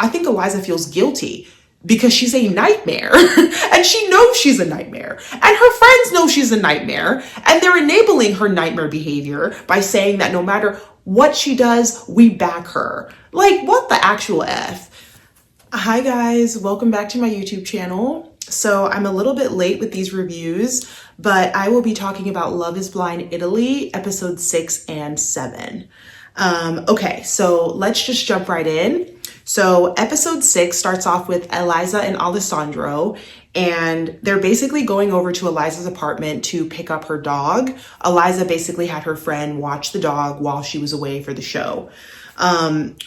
I think Eliza feels guilty because she's a nightmare and she knows she's a nightmare and her friends know she's a nightmare and they're enabling her nightmare behavior by saying that no matter what she does, we back her. Like, what the actual F? Hi guys, welcome back to my YouTube channel. So I'm a little bit late with these reviews, but I will be talking about Love is Blind Italy, episode 6 and 7. Okay, so let's just jump right in. So episode 6 starts off with Eliza and Alessandro, and they're basically going over to Eliza's apartment to pick up her dog. Eliza basically had her friend watch the dog while she was away for the show.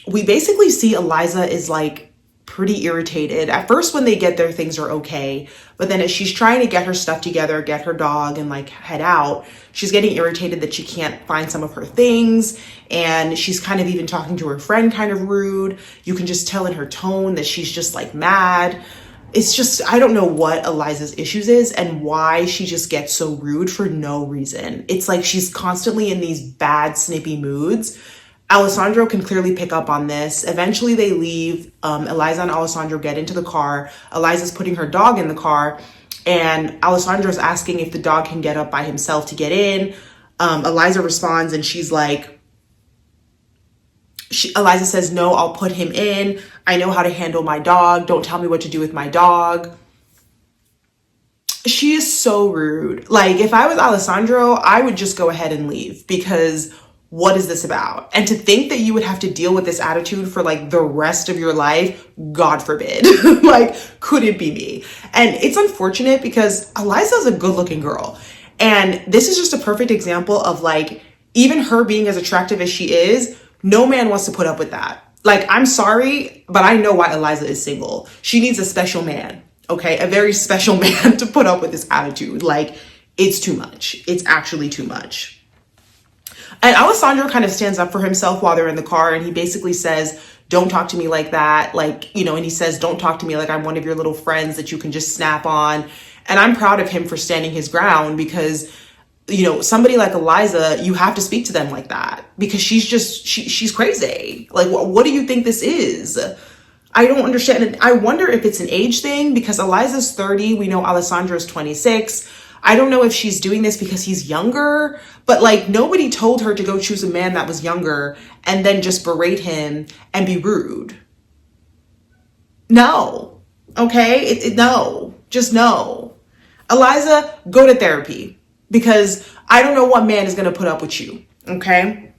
We basically see Eliza is like pretty irritated. At first when they get there, things are okay. But then as she's trying to get her stuff together, get her dog and like head out, she's getting irritated that she can't find some of her things. And she's kind of even talking to her friend kind of rude. You can just tell in her tone that she's just like mad. It's just, I don't know what Eliza's issues is and why she just gets so rude for no reason. It's like she's constantly in these bad, snippy moods. Alessandro can clearly pick up on this. Eventually they leave. Eliza and Alessandro get into the car. Eliza's putting her dog in the car and Alessandro's asking if the dog can get up by himself to get in. Eliza responds and she's like, Eliza says, no, I'll put him in. I know how to handle my dog. Don't tell me what to do with my dog. She is so rude. Like, if I was Alessandro, I would just go ahead and leave because what is this about? And to think that you would have to deal with this attitude for like the rest of your life, God forbid. Like, could it be me? And it's unfortunate because Eliza's a good looking girl. And this is just a perfect example of like, even her being as attractive as she is, no man wants to put up with that. Like, I'm sorry, but I know why Eliza is single. She needs a special man, okay? A very special man to put up with this attitude. Like, it's too much. It's actually too much. And Alessandro kind of stands up for himself while they're in the car. And he basically says, don't talk to me like that. Like, you know, and he says, don't talk to me like I'm one of your little friends that you can just snap on. And I'm proud of him for standing his ground because, you know, somebody like Eliza, you have to speak to them like that because she's just, she's crazy. Like, what do you think this is? I don't understand. And I wonder if it's an age thing because Eliza's 30. We know Alessandro's 26. I don't know if she's doing this because he's younger, but like nobody told her to go choose a man that was younger and then just berate him and be rude. No. Okay? No. Just no. Eliza, go to therapy because I don't know what man is going to put up with you. Okay?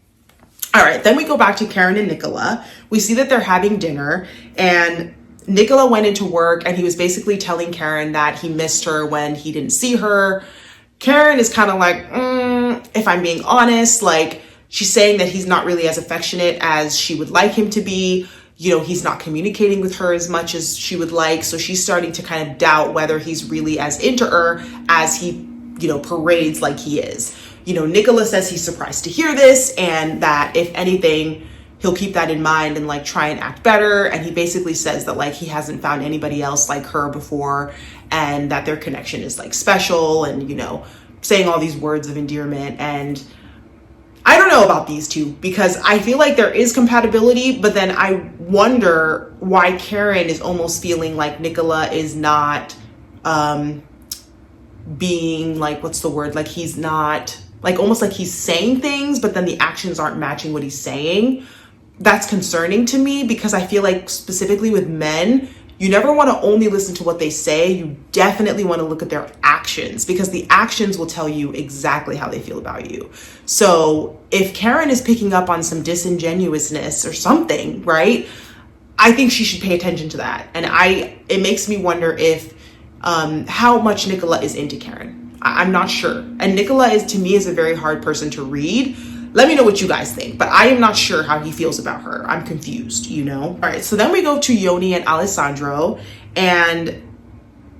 All right. Then we go back to Karen and Nicola. We see that they're having dinner and Nicola went into work and he was basically telling Karen that he missed her when he didn't see her. Karen is kind of like, if I'm being honest, like she's saying that he's not really as affectionate as she would like him to be. You know, he's not communicating with her as much as she would like. So she's starting to kind of doubt whether he's really as into her as he, you know, parades like he is. You know, Nicola says he's surprised to hear this and that if anything, he'll keep that in mind and like try and act better. And he basically says that like he hasn't found anybody else like her before and that their connection is like special and, you know, saying all these words of endearment. And I don't know about these two because I feel like there is compatibility, but then I wonder why Karen is almost feeling like Nicola is not being like, what's the word? Like he's not like almost like he's saying things, but then the actions aren't matching what he's saying. That's concerning to me because I feel like specifically with men, you never want to only listen to what they say. You definitely want to look at their actions because the actions will tell you exactly how they feel about you. So if Karen is picking up on some disingenuousness or something, right? I think she should pay attention to that. And it makes me wonder if how much Nicola is into Karen. I'm not sure. And Nicola to me is a very hard person to read. Let me know what you guys think, but I am not sure how he feels about her. I'm confused, you know? All right, so then we go to Yoni and Alessandro, and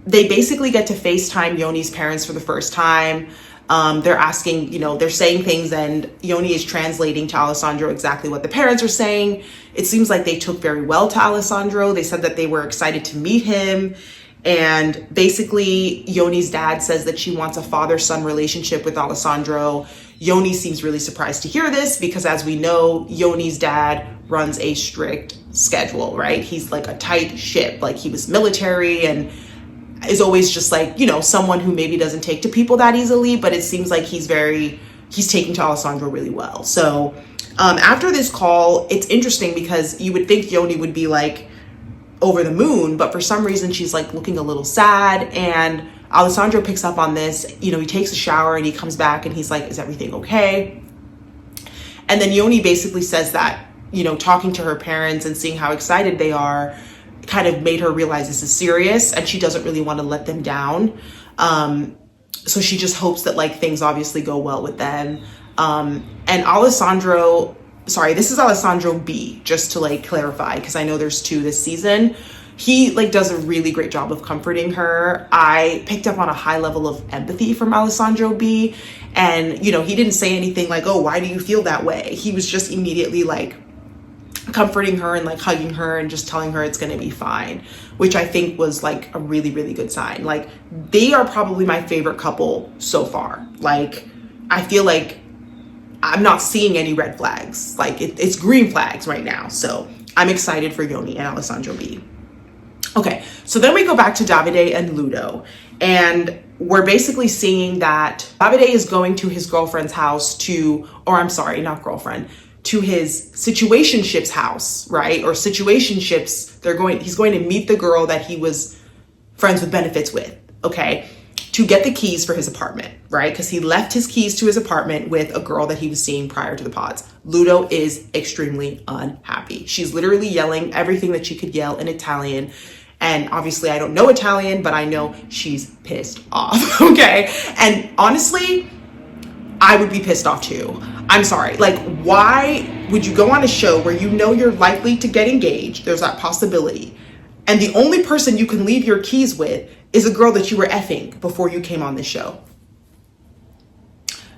they basically get to FaceTime Yoni's parents for the first time. They're asking, you know, they're saying things and Yoni is translating to Alessandro exactly what the parents are saying. It seems like they took very well to Alessandro. They said that they were excited to meet him. And basically, Yoni's dad says that she wants a father-son relationship with Alessandro. Yoni seems really surprised to hear this because, as we know, Yoni's dad runs a strict schedule, right? He's like a tight ship. Like, he was military and is always just like, you know, someone who maybe doesn't take to people that easily, but it seems like he's taking to Alessandro really well. So after this call, it's interesting because you would think Yoni would be like over the moon, but for some reason she's like looking a little sad, and Alessandro picks up on this. You know, he takes a shower and he comes back and he's like, is everything okay? And then Yoni basically says that, you know, talking to her parents and seeing how excited they are kind of made her realize this is serious, and she doesn't really want to let them down. So she just hopes that like things obviously go well with them. And Alessandro, sorry, this is Alessandro B, just to like clarify, because I know there's two this season. He like does a really great job of comforting her. I picked up on a high level of empathy from Alessandro B, and you know, he didn't say anything like, oh, why do you feel that way? He was just immediately like comforting her and like hugging her and just telling her it's going to be fine, which I think was like a really, really good sign. Like, they are probably my favorite couple so far. Like, I feel like I'm not seeing any red flags. Like, it's green flags right now. So I'm excited for Yoni and Alessandro B. Okay, so then we go back to Davide and Ludo, and we're basically seeing that Davide is going to his girlfriend's house to his situationship's house, right? Or situationships, he's going to meet the girl that he was friends with benefits with, okay? To get the keys for his apartment, right? Because he left his keys to his apartment with a girl that he was seeing prior to the pods. Ludo is extremely unhappy. She's literally yelling everything that she could yell in Italian. And obviously I don't know Italian, but I know she's pissed off, okay? And honestly, I would be pissed off too. I'm sorry. Like, why would you go on a show where you know you're likely to get engaged? There's that possibility. And the only person you can leave your keys with is a girl that you were effing before you came on this show.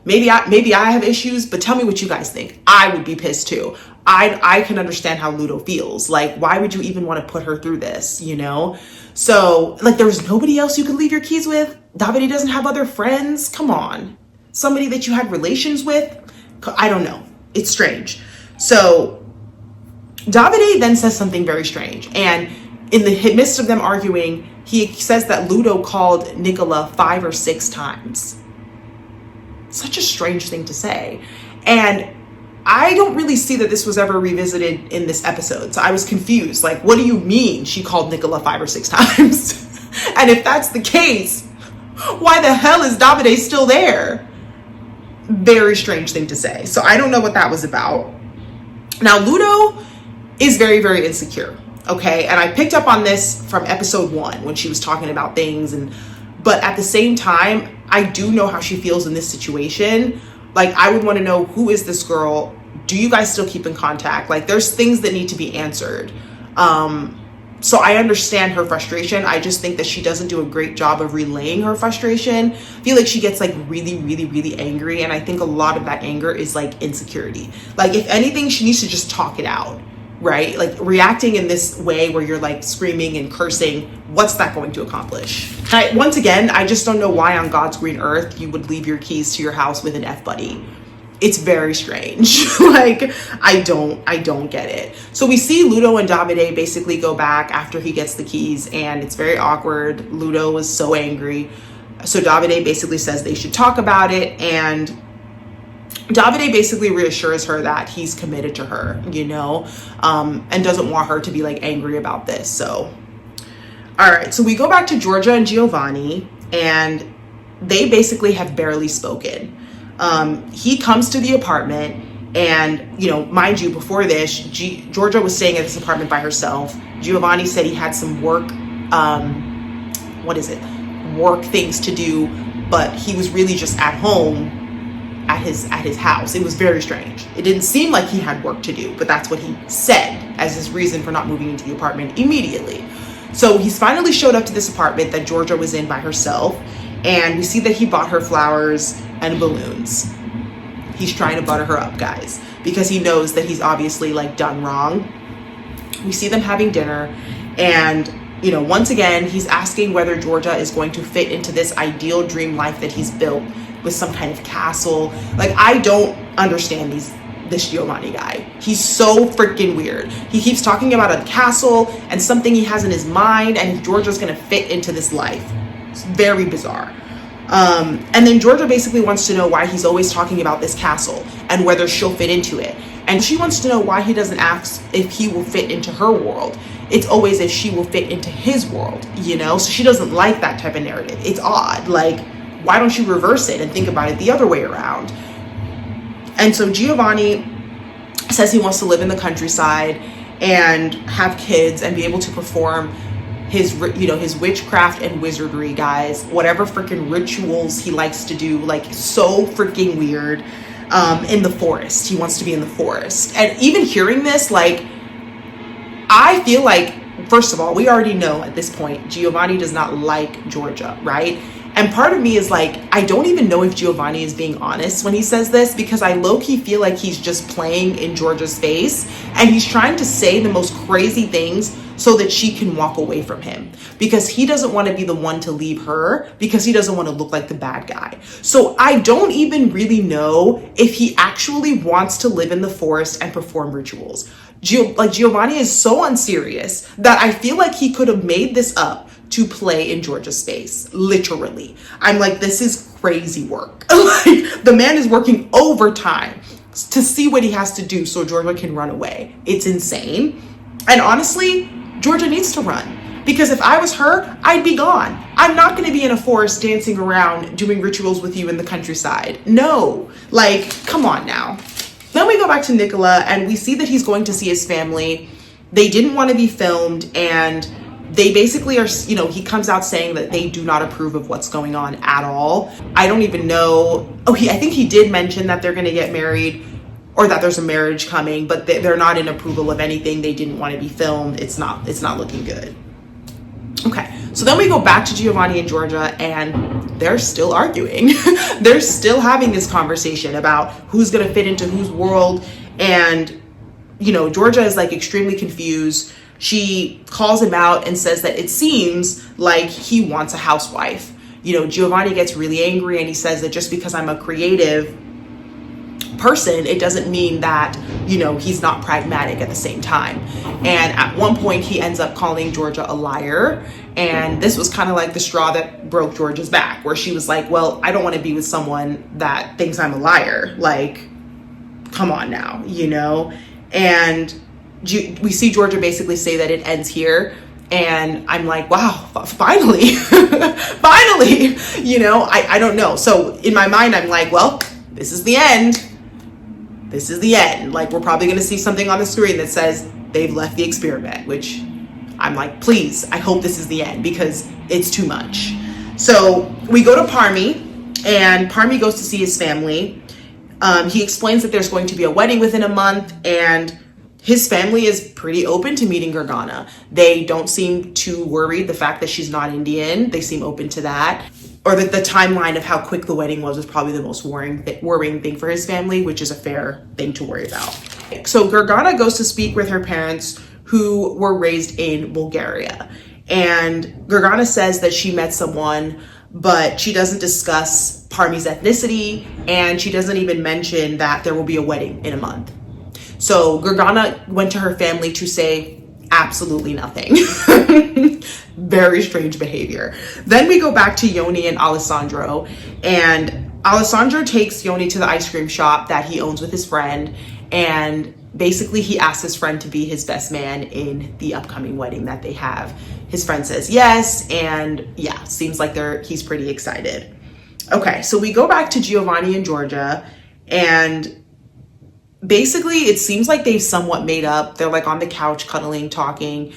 Maybe I have issues, but tell me what you guys think. I would be pissed too. I can understand how Ludo feels. Like, why would you even want to put her through this, you know? So, like, there was nobody else you could leave your keys with? Davide doesn't have other friends? Come on. Somebody that you had relations with? I don't know. It's strange. So Davide then says something very strange. And in the midst of them arguing, he says that Ludo called Nicola 5 or 6 times. Such a strange thing to say. And I don't really see that this was ever revisited in this episode. So I was confused. Like, what do you mean she called Nicola 5 or 6 times? And if that's the case, why the hell is Davide still there? Very strange thing to say. So I don't know what that was about. Now, Ludo is very, very insecure. Okay. And I picked up on this from episode 1 when she was talking about things. But at the same time, I do know how she feels in this situation. Like, I would want to know, who is this girl? Do you guys still keep in contact? Like, there's things that need to be answered. So I understand her frustration. I just think that she doesn't do a great job of relaying her frustration. I feel like she gets like really, really, really angry. And I think a lot of that anger is like insecurity. Like, if anything, she needs to just talk it out, right? Like, reacting in this way where you're like screaming and cursing, what's that going to accomplish? Once again, I just don't know why on God's green earth you would leave your keys to your house with an F-buddy. It's very strange. Like, I don't get it. So we see Ludo and Davide basically go back after he gets the keys, and it's very awkward. Ludo was so angry. So Davide basically says they should talk about it, and Davide basically reassures her that he's committed to her, you know, and doesn't want her to be like angry about this. So, all right. So we go back to Georgia and Giovanni, and they basically have barely spoken. He comes to the apartment, and, you know, mind you, before this, Georgia was staying at this apartment by herself. Giovanni said he had some work things to do, but he was really just at home at his house. It was very strange. It didn't seem like he had work to do, but that's what he said as his reason for not moving into the apartment immediately. So he's finally showed up to this apartment that Georgia was in by herself, and we see that he bought her flowers and balloons. He's trying to butter her up, guys, because he knows that he's obviously like done wrong. We see them having dinner, and, you know, once again, he's asking whether Georgia is going to fit into this ideal dream life that he's built. with some kind of castle. Like, I don't understand this Giovanni guy. He's so freaking weird. He keeps talking about a castle and something he has in his mind, and Georgia's gonna fit into this life. It's very bizarre. And then Georgia basically wants to know why he's always talking about this castle and whether she'll fit into it. And she wants to know why he doesn't ask if he will fit into her world. It's always if she will fit into his world, you know? So she doesn't like that type of narrative. It's odd. Like, why don't you reverse it and think about it the other way around? And so Giovanni says he wants to live in the countryside and have kids and be able to perform his witchcraft and wizardry, guys, whatever freaking rituals he likes to do, like so freaking weird, in the forest. He wants to be in the forest. And even hearing this, like, I feel like, first of all, we already know at this point, Giovanni does not like Georgia, right? And part of me is like, I don't even know if Giovanni is being honest when he says this, because I low-key feel like he's just playing in Georgia's face and he's trying to say the most crazy things so that she can walk away from him, because he doesn't want to be the one to leave her, because he doesn't want to look like the bad guy. So I don't even really know if he actually wants to live in the forest and perform rituals. Giovanni is so unserious that I feel like he could have made this up to play in Georgia's space. Literally. I'm like, this is crazy work. Like, the man is working overtime to see what he has to do so Georgia can run away. It's insane. And honestly, Georgia needs to run, because if I was her, I'd be gone. I'm not going to be in a forest dancing around doing rituals with you in the countryside. No, like, come on now. Then we go back to Nicola and we see that he's going to see his family. They didn't want to be filmed, and they basically are, you know, he comes out saying that they do not approve of what's going on at all. I don't even know. I think he did mention that they're going to get married, or that there's a marriage coming, but they're not in approval of anything. They didn't want to be filmed. It's not looking good. Okay, so then we go back to Giovanni and Georgia, and they're still arguing. They're still having this conversation about who's gonna fit into whose world. And, you know, Georgia is like extremely confused. She calls him out and says that it seems like he wants a housewife. You know, Giovanni gets really angry and he says that just because I'm a creative person, it doesn't mean that, you know, he's not pragmatic at the same time. And at one point he ends up calling Georgia a liar, and this was kind of like the straw that broke Georgia's back, where she was like, well, I don't want to be with someone that thinks I'm a liar. Like, come on now, you know. And we see Georgia basically say that it ends here, and I'm like, wow, finally. Finally, you know. I don't know. So in my mind I'm like, well, this is the end. This is the end. Like, we're probably going to see something on the screen that says they've left the experiment, which I'm like, please, I hope this is the end, because it's too much. So we go to Parmi, and Parmi goes to see his family. He explains that there's going to be a wedding within a month, and his family is pretty open to meeting Gargana. They don't seem too worried the fact that she's not Indian. They seem open to that. Or that the timeline of how quick the wedding was probably the most worrying thing for his family, which is a fair thing to worry about. So Gargana goes to speak with her parents, who were raised in Bulgaria. And Gargana says that she met someone, but she doesn't discuss Parmi's ethnicity, and she doesn't even mention that there will be a wedding in a month. So Gargana went to her family to say absolutely nothing. Very strange behavior. Then we go back to Yoni and Alessandro, and Alessandro takes Yoni to the ice cream shop that he owns with his friend, and basically he asks his friend to be his best man in the upcoming wedding that they have. His friend says yes, and yeah, seems like he's pretty excited. Okay, so we go back to Giovanni and Georgia, and basically it seems like they've somewhat made up. They're like on the couch cuddling, talking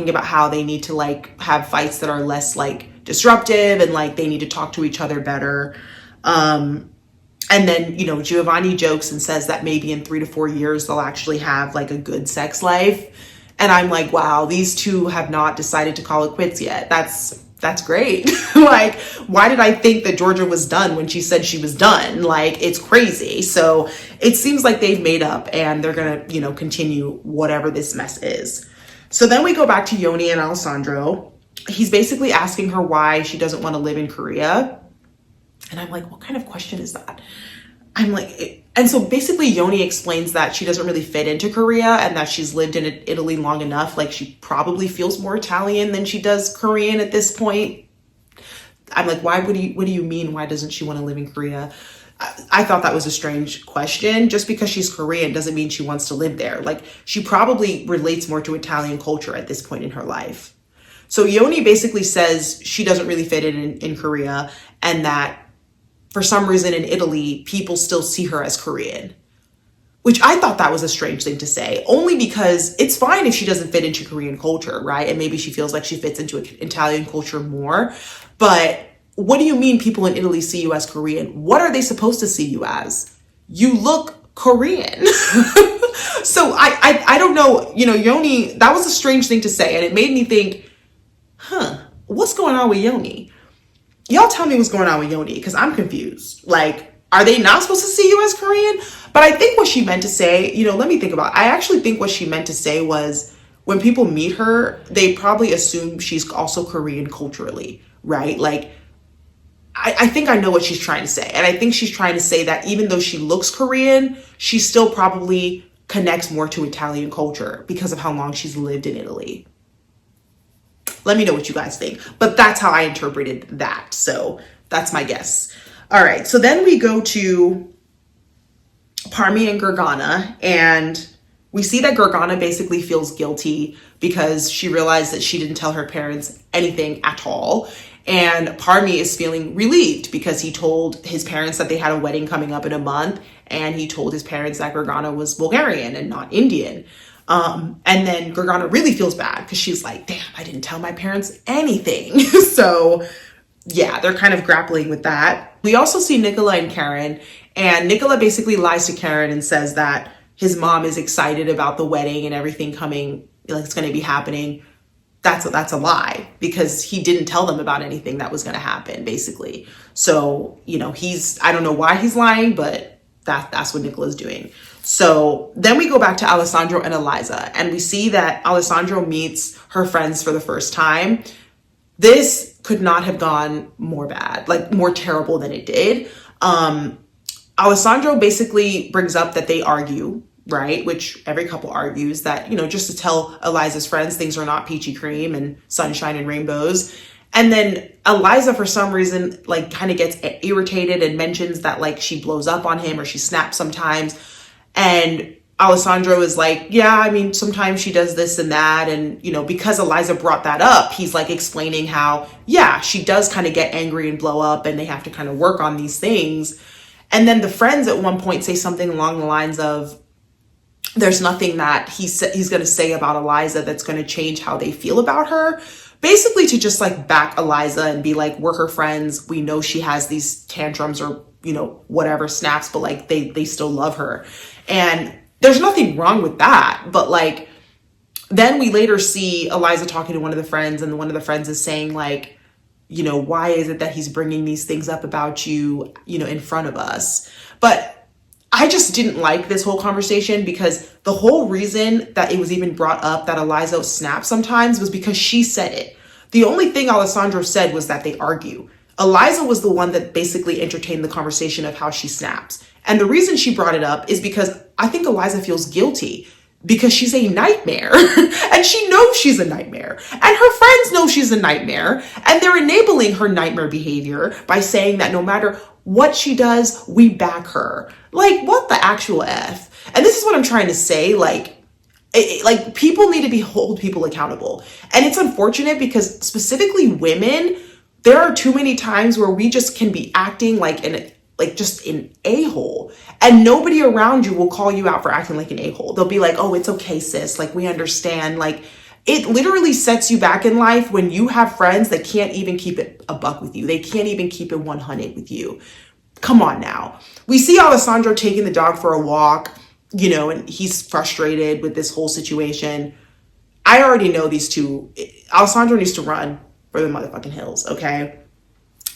about how they need to like have fights that are less like disruptive, and like they need to talk to each other better. And then, you know, Giovanni jokes and says that maybe in 3 to 4 years they'll actually have like a good sex life. And I'm like, wow, these two have not decided to call it quits yet. That's great. Like, why did I think that Georgia was done when she said she was done? Like, it's crazy. So it seems like they've made up, and they're gonna, you know, continue whatever this mess is. So then we go back to Yoni and Alessandro. He's basically asking her why she doesn't want to live in Korea. And I'm like, what kind of question is that? I'm like, and so basically Yoni explains that she doesn't really fit into Korea and that she's lived in Italy long enough. Like she probably feels more Italian than she does Korean at this point. I'm like, what do you mean? Why doesn't she want to live in Korea? I thought that was a strange question. Just because she's Korean doesn't mean she wants to live there. Like she probably relates more to Italian culture at this point in her life. So Yoni basically says she doesn't really fit in Korea, and that for some reason in Italy, people still see her as Korean, which I thought that was a strange thing to say, only because it's fine if she doesn't fit into Korean culture, right? And maybe she feels like she fits into Italian culture more. But what do you mean people in Italy see you as Korean? What are they supposed to see you as? You look Korean. So I don't know, Yoni, that was a strange thing to say. And it made me think, what's going on with Yoni? Y'all tell me what's going on with Yoni, because I'm confused. Like, are they not supposed to see you as Korean? But I think what she meant to say, let me think about it. I actually think what she meant to say was when people meet her, they probably assume she's also Korean culturally, right? Like, I think I know what she's trying to say. And I think she's trying to say that even though she looks Korean, she still probably connects more to Italian culture because of how long she's lived in Italy. Let me know what you guys think. But that's how I interpreted that. So that's my guess. All right. So then we go to Parmi and Gergana, and we see that Gergana basically feels guilty because she realized that she didn't tell her parents anything at all. And Parmi is feeling relieved because he told his parents that they had a wedding coming up in a month. And he told his parents that Gergana was Bulgarian and not Indian. And then Gergana really feels bad because she's like, damn, I didn't tell my parents anything. So yeah, they're kind of grappling with that. We also see Nicola and Karen, and Nicola basically lies to Karen and says that his mom is excited about the wedding and everything coming, like it's going to be happening. That's a lie, because he didn't tell them about anything that was going to happen, basically. So, I don't know why he's lying, but that's what Nicola's doing. So then we go back to Alessandro and Eliza, and we see that Alessandro meets her friends for the first time. This could not have gone more bad, like more terrible than it did. Alessandro basically brings up that they argue, right? Which every couple argues, that, just to tell Eliza's friends things are not peachy cream and sunshine and rainbows. And then Eliza, for some reason, like kind of gets irritated and mentions that like she blows up on him or she snaps sometimes. And Alessandro is like, yeah, I mean, sometimes she does this and that. And, because Eliza brought that up, he's like explaining how, yeah, she does kind of get angry and blow up and they have to kind of work on these things. And then the friends at one point say something along the lines of, there's nothing that he's going to say about Eliza that's going to change how they feel about her. Basically to just like back Eliza and be like, we're her friends. We know she has these tantrums or, whatever snaps, but like they still love her. And there's nothing wrong with that. But like, then we later see Eliza talking to one of the friends, and one of the friends is saying like, why is it that he's bringing these things up about you, in front of us? But I just didn't like this whole conversation, because the whole reason that it was even brought up that Eliza snaps sometimes was because she said it. The only thing Alessandro said was that they argue. Eliza was the one that basically entertained the conversation of how she snaps. And the reason she brought it up is because I think Eliza feels guilty because she's a nightmare and she knows she's a nightmare, and her friends know she's a nightmare, and they're enabling her nightmare behavior by saying that no matter what she does, we back her. Like, what the actual F? And this is what I'm trying to say. Like people need to hold people accountable. And it's unfortunate because specifically women, there are too many times where we just can be acting like just an a-hole, and nobody around you will call you out for acting like an a-hole. They'll be like, oh, it's okay, sis. Like, we understand. Like, it literally sets you back in life when you have friends that can't even keep it a buck with you. They can't even keep it 100 with you. Come on now. We see Alessandro taking the dog for a walk, and he's frustrated with this whole situation. I already know these two. Alessandro needs to run for the motherfucking hills, okay?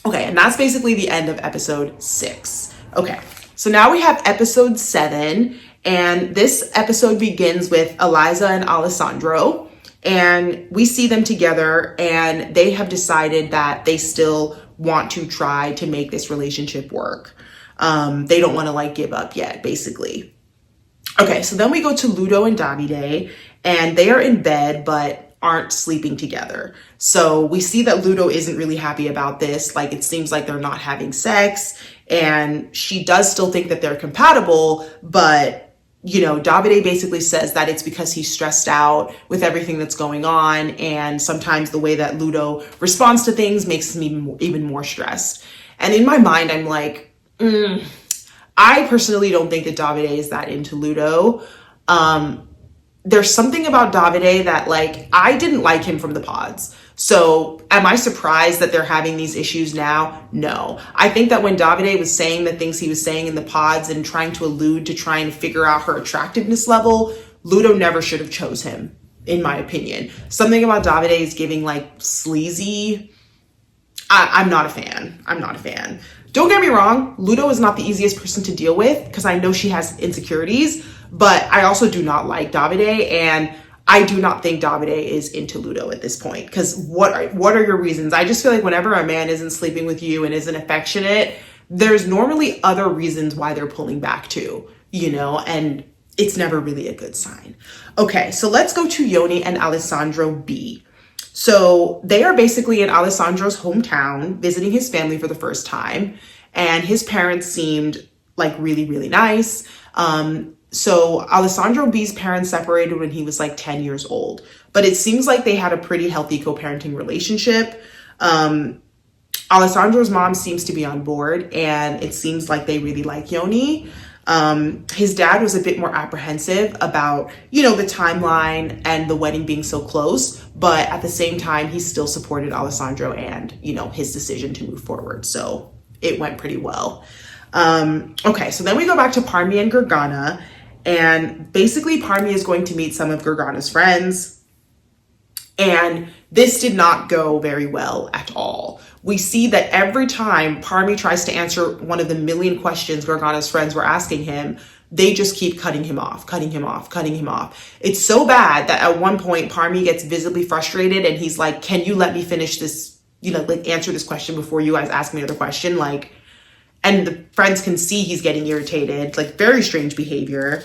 Okay, and that's basically the end of episode 6. Okay, so now we have episode 7, and this episode begins with Eliza and Alessandro, and we see them together, and they have decided that they still want to try to make this relationship work. They don't want to like give up yet, basically. Okay, so then we go to Ludo and Davide, and they are in bed, but aren't sleeping together. So we see that Ludo isn't really happy about this. Like, it seems like they're not having sex, and she does still think that they're compatible, but Davide basically says that it's because he's stressed out with everything that's going on, and sometimes the way that Ludo responds to things makes me even more stressed. And in my mind, I'm like, I personally don't think that Davide is that into Ludo. There's something about Davide that, like, I didn't like him from the pods. So am I surprised that they're having these issues now? No. I think that when Davide was saying the things he was saying in the pods and trying to allude to trying to figure out her attractiveness level, Ludo never should have chose him, in my opinion. Something about Davide is giving like sleazy. I'm not a fan. I'm not a fan. Don't get me wrong, Ludo is not the easiest person to deal with because I know she has insecurities, but I also do not like Davide, and I do not think Davide is into Ludo at this point. Because what are your reasons? I just feel like whenever a man isn't sleeping with you and isn't affectionate, there's normally other reasons why they're pulling back too, and it's never really a good sign. Okay, so let's go to Yoni and Alessandro B. So they are basically in Alessandro's hometown visiting his family for the first time, and his parents seemed like really, really nice. So Alessandro B's parents separated when he was like 10 years old, but it seems like they had a pretty healthy co-parenting relationship. Alessandro's mom seems to be on board, and it seems like they really like Yoni. His dad was a bit more apprehensive about, the timeline and the wedding being so close, but at the same time, he still supported Alessandro and, his decision to move forward. So it went pretty well. Okay, so then we go back to Parmi and Gergana, and basically Parmi is going to meet some of Gergana's friends, and this did not go very well at all. We see that every time Parmi tries to answer one of the million questions Gergana's friends were asking him, they just keep cutting him off. It's so bad that at one point Parmi gets visibly frustrated, and he's like, can you let me finish this, answer this question before you guys ask me another question? And the friends can see he's getting irritated, very strange behavior.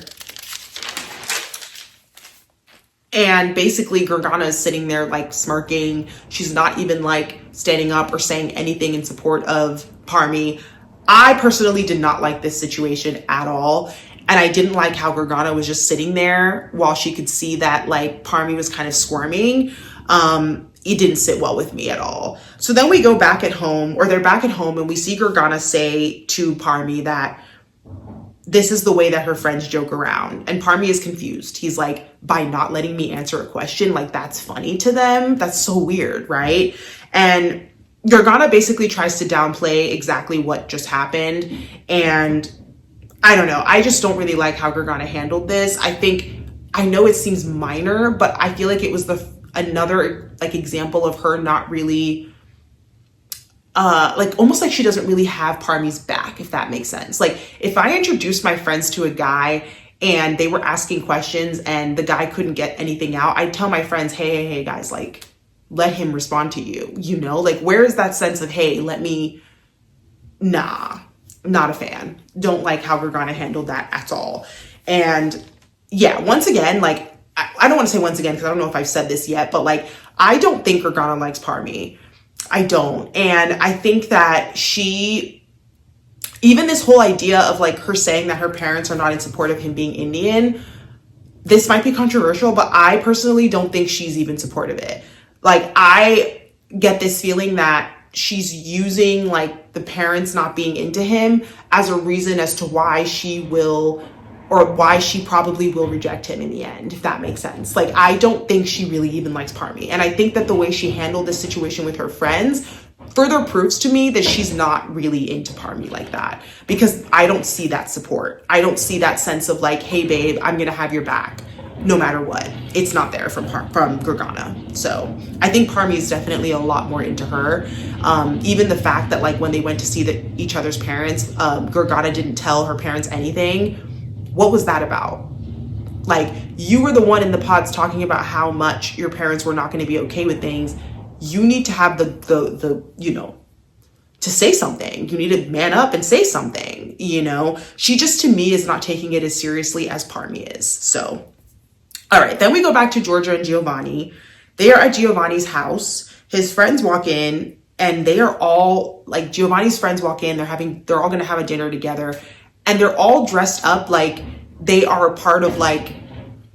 And basically Gergana is sitting there smirking. She's not even standing up or saying anything in support of Parmi. I personally did not like this situation at all. And I didn't like how Gergana was just sitting there while she could see that Parmi was kind of squirming. It didn't sit well with me at all. So then we go back at home, or they're back at home, and we see Gergana say to Parmi that this is the way that her friends joke around. And Parmi is confused. He's like, by not letting me answer a question, that's funny to them? That's so weird, right? And Gergana basically tries to downplay exactly what just happened. And I don't know. I just don't really like how Gergana handled this. I know it seems minor, but I feel like it was another example of her not really almost like she doesn't really have Parmi's back, if that makes sense. If I introduced my friends to a guy and they were asking questions and the guy couldn't get anything out, I'd tell my friends, hey guys, let him respond to you, where is that sense of, hey, nah, not a fan. Don't like how Gergana handled that at all. And yeah, once again, I don't want to say once again, because I don't know if I've said this yet, but I don't think Gergana likes Parmi. I don't. And I think that even this whole idea of her saying that her parents are not in support of him being Indian, this might be controversial, but I personally don't think she's even supportive of it. I get this feeling that she's using the parents not being into him as a reason as to why she will, or why she probably will reject him in the end, if that makes sense. I don't think she really even likes Parmi. And I think that the way she handled this situation with her friends further proves to me that she's not really into Parmi like that, because I don't see that support. I don't see that sense of hey babe, I'm gonna have your back no matter what. It's not there from Gergana. So I think Parmi is definitely a lot more into her. Even the fact that when they went to see each other's parents, Gergana didn't tell her parents anything. What was that about? You were the one in the pods talking about how much your parents were not going to be okay with things. You need to have the to say something. You need to man up and say something, you know? She just, to me, is not taking it as seriously as Parmi is. So, all right, then we go back to Georgia and Giovanni. They are at Giovanni's house. His friends walk in, and they are all, like, Giovanni's friends walk in, they're all gonna have a dinner together, and they're all dressed up like they are a part of, like,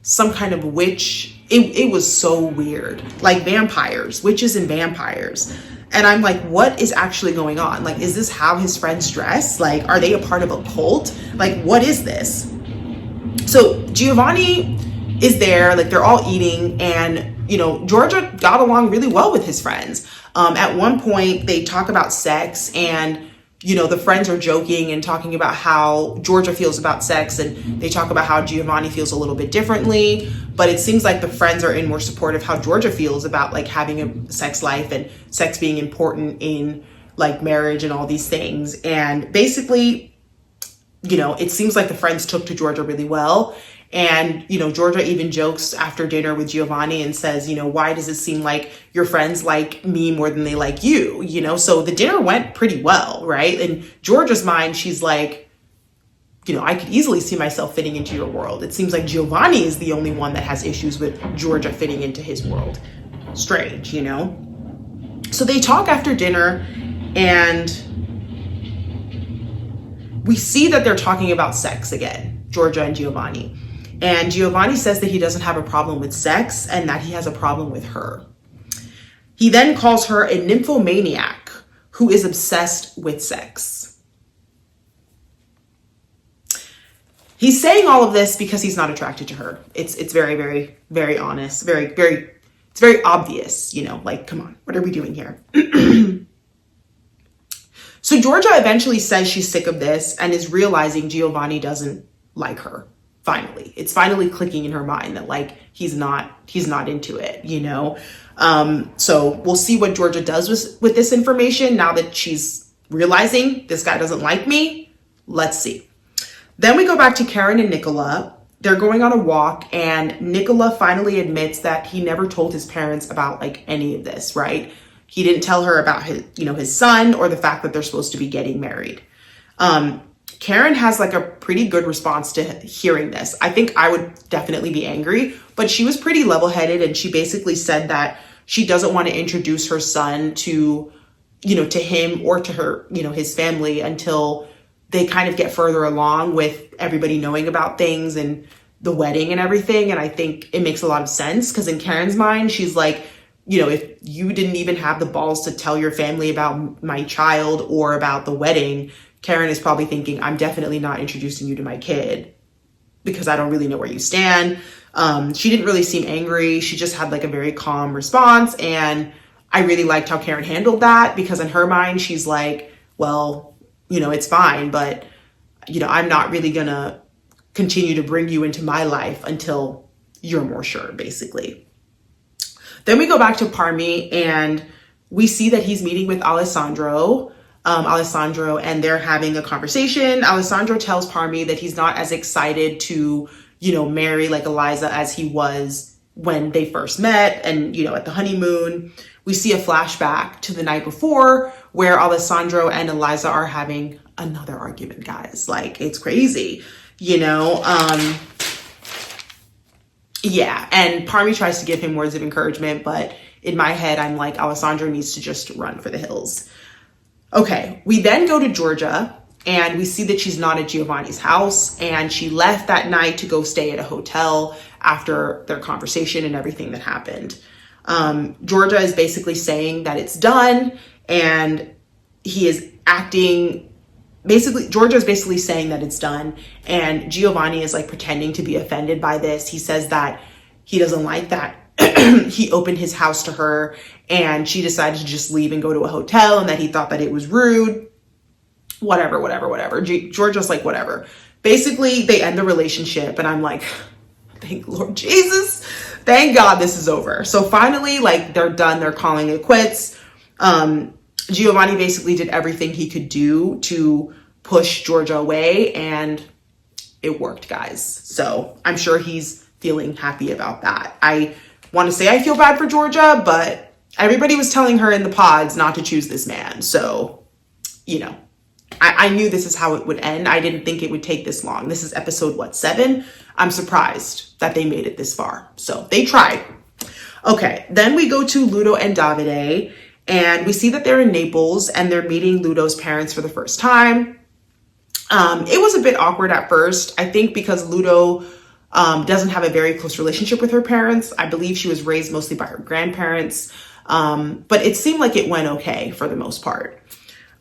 some kind of witch. It was so weird. Like vampires, witches and vampires. And I'm like, what is actually going on? Like, is this how his friends dress? Like, are they a part of a cult? Like, what is this? So Giovanni is there, like they're all eating, and, you know, Georgia got along really well with his friends. At one point they talk about sex, and, you know, the friends are joking and talking about how Georgia feels about sex, and they talk about how Giovanni feels a little bit differently, but it seems like the friends are in more support of how Georgia feels about, like, having a sex life and sex being important in, like, marriage and all these things. And basically, you know, it seems like the friends took to Georgia really well. And, you know, Georgia even jokes after dinner with Giovanni and says, you know, why does it seem like your friends like me more than they like you? You know, so the dinner went pretty well, right? In Georgia's mind, she's like, you know, I could easily see myself fitting into your world. It seems like Giovanni is the only one that has issues with Georgia fitting into his world. Strange, you know? So they talk after dinner, and we see that they're talking about sex again, Georgia and Giovanni. And Giovanni says that he doesn't have a problem with sex and that he has a problem with her. He then calls her a nymphomaniac who is obsessed with sex. He's saying all of this because he's not attracted to her. It's very, very, very honest, it's very obvious, you know, like, come on, what are we doing here? So Georgia eventually says she's sick of this and is realizing Giovanni doesn't like her. Finally, it's finally clicking in her mind that, like, he's not into it, you know? So we'll see what Georgia does with this information now that she's realizing this guy doesn't like me. Let's see. Then we go back to Karen and Nicola. They're going on a walk, and Nicola finally admits that he never told his parents about, like, any of this, right? He didn't tell her about his, you know, his son, or the fact that they're supposed to be getting married. Karen has, like, a pretty good response to hearing this. I think I would definitely be angry, but she was pretty level-headed, and she basically said that she doesn't want to introduce her son to, you know, to him or to her, you know, his family until they kind of get further along with everybody knowing about things and the wedding and everything. And I think it makes a lot of sense, because in Karen's mind, she's like, you know, if you didn't even have the balls to tell your family about my child or about the wedding, Karen is probably thinking, I'm definitely not introducing you to my kid because I don't really know where you stand. She didn't really seem angry. She just had, like, a very calm response. And I really liked how Karen handled that, because in her mind, she's like, well, you know, it's fine, but, you know, I'm not really gonna continue to bring you into my life until you're more sure, basically. Then we go back to Parmi, and we see that he's meeting with Alessandro, and they're having a conversation. Alessandro tells Parmi that he's not as excited to, you know, marry, like, Eliza as he was when they first met and, you know, at the honeymoon. We see a flashback to the night before where Alessandro and Eliza are having another argument, guys. Like, it's crazy, you know? Yeah, and Parmi tries to give him words of encouragement, but in my head, I'm like, Alessandro needs to just run for the hills. Okay, we then go to Georgia, and we see that she's not at Giovanni's house, and she left that night to go stay at a hotel after their conversation and everything that happened. Georgia is basically saying that it's done, and he is acting, Georgia is basically saying that it's done, and Giovanni is, like, pretending to be offended by this. He says that he doesn't like that he opened his house to her and she decided to just leave and go to a hotel, and that he thought that it was rude. Whatever. Georgia's like, whatever. Basically, they end the relationship, and I'm like, thank Lord Jesus. Thank God this is over. So finally, like, they're done. They're calling it quits. Giovanni basically did everything he could do to push Georgia away, and it worked, guys. So I'm sure he's feeling happy about that. I want to say I feel bad for Georgia, but everybody was telling her in the pods not to choose this man. So I knew this is how it would end. I didn't think it would take this long. This is episode, what, 7? I'm surprised that they made it this far. So they tried. Okay, then we go to Ludo and Davide, and we see that they're in Naples and they're meeting Ludo's parents for the first time. It was a bit awkward at first, I think, because Ludo doesn't have a very close relationship with her parents. I believe she was raised mostly by her grandparents, but it seemed like it went okay for the most part.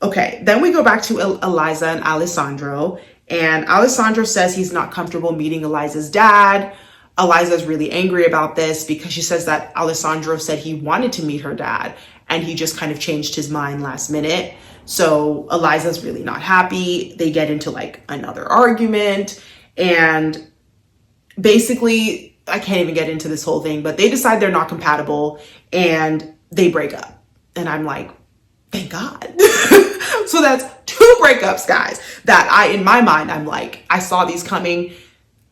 Okay, then we go back to Eliza and Alessandro, and Alessandro says he's not comfortable meeting Eliza's dad. Eliza's really angry about this because she says that Alessandro said he wanted to meet her dad and he just kind of changed his mind last minute. So Eliza's really not happy. They get into like another argument, and basically, I can't even get into this whole thing, but they decide they're not compatible and they break up. And I'm like, thank God. So that's 2 breakups, guys, that in my mind, I'm like, I saw these coming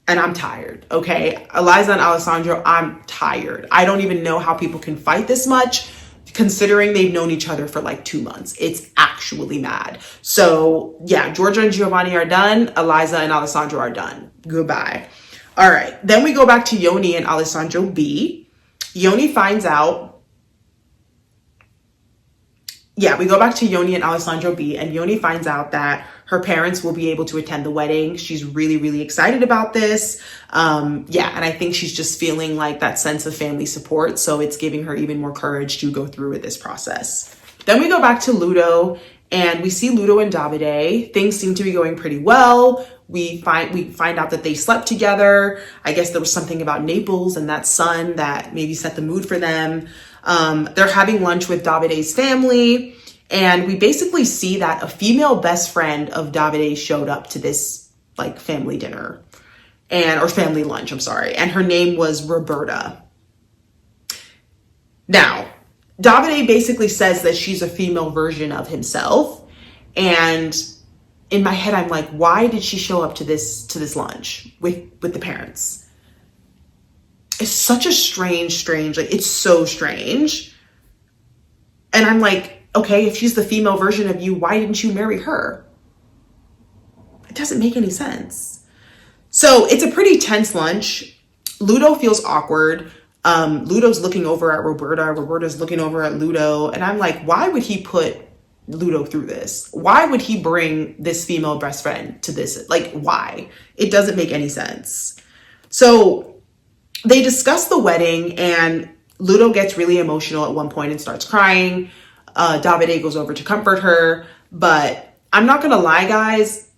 and I'm tired. Okay. Eliza and Alessandro, I'm tired. I don't even know how people can fight this much, considering they've known each other for like 2 months. It's actually mad. So yeah, Giorgia and Giovanni are done. Eliza and Alessandro are done. Goodbye. All right. Then we go back to Yoni and Alessandro B. Yoni finds out. Yeah, we go back to Yoni and Alessandro B, and Yoni finds out that her parents will be able to attend the wedding. She's really, really excited about this. Yeah, and I think she's just feeling like that sense of family support. So it's giving her even more courage to go through with this process. Then we go back to Ludo, and we see Ludo and Davide. Things seem to be going pretty well. We find out that they slept together. I guess there was something about Naples and that sun that maybe set the mood for them. They're having lunch with Davide's family, and we basically see that a female best friend of Davide showed up to this like family dinner or family lunch, I'm sorry. And her name was Roberta. Now, Davide basically says that she's a female version of himself. And in my head, I'm like, why did she show up to this lunch with the parents? It's such a strange, like, it's so strange. And I'm like, okay, if she's the female version of you, why didn't you marry her? It doesn't make any sense. So it's a pretty tense lunch. Ludo feels awkward. Ludo's looking over at Roberta. Roberta's looking over at Ludo. And I'm like, why would he put Ludo through this? Why would he bring this female best friend to this? Like, why? It doesn't make any sense. So they discuss the wedding, and Ludo gets really emotional at one point and starts crying. Davide goes over to comfort her. But I'm not going to lie, guys.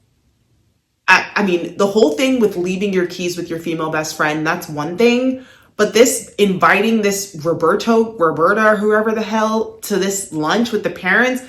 I mean, the whole thing with leaving your keys with your female best friend, that's one thing. But this inviting this Roberta, or whoever the hell, to this lunch with the parents,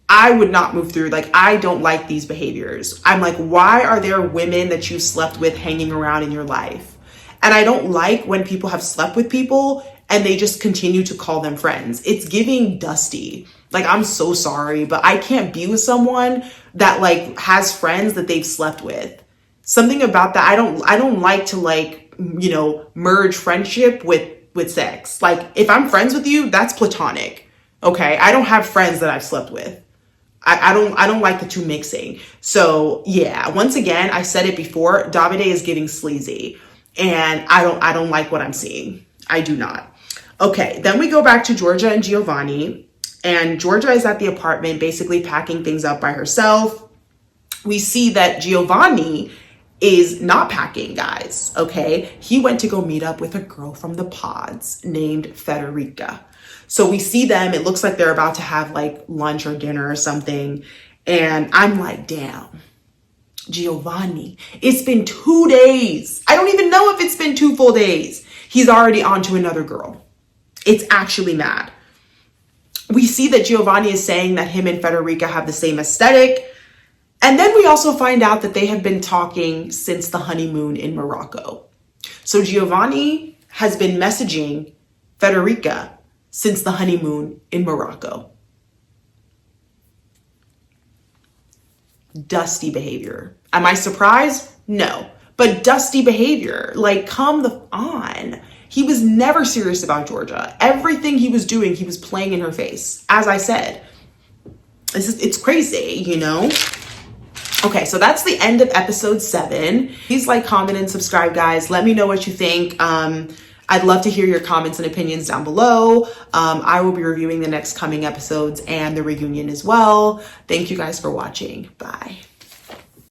I would not move through. Like, I don't like these behaviors. I'm like, why are there women that you slept with hanging around in your life? And I don't like when people have slept with people and they just continue to call them friends. It's giving dusty. Like, I'm so sorry, but I can't be with someone that like has friends that they've slept with. Something about that. I don't like to like, merge friendship with sex. Like, if I'm friends with you, that's platonic. Okay. I don't have friends that I've slept with. I don't like the two mixing. So yeah, once again, I said it before, Davide is giving sleazy. And I don't like what I'm seeing. I do not. Okay, then we go back to Giorgia and Giovanni. And Giorgia is at the apartment basically packing things up by herself. We see that Giovanni is not packing, guys. Okay, he went to go meet up with a girl from the pods named Federica. So we see them. It looks like they're about to have like lunch or dinner or something. And I'm like, damn. Giovanni, it's been 2 days. I don't even know if it's been 2 full days. He's already on to another girl. It's actually mad. We see that Giovanni is saying that him and Federica have the same aesthetic. And then we also find out that they have been talking since the honeymoon in Morocco. So Giovanni has been messaging Federica since the honeymoon in Morocco. Dusty behavior. Am I surprised? No. But dusty behavior. Like, come on. He was never serious about Giorgia. Everything he was doing, he was playing in her face, as I said. it's crazy, you know? Okay, so that's the end of episode 7. Please like, comment, and subscribe, guys. Let me know what you think. I'd love to hear your comments and opinions down below. I will be reviewing the next coming episodes and the reunion as well. Thank you guys for watching. Bye.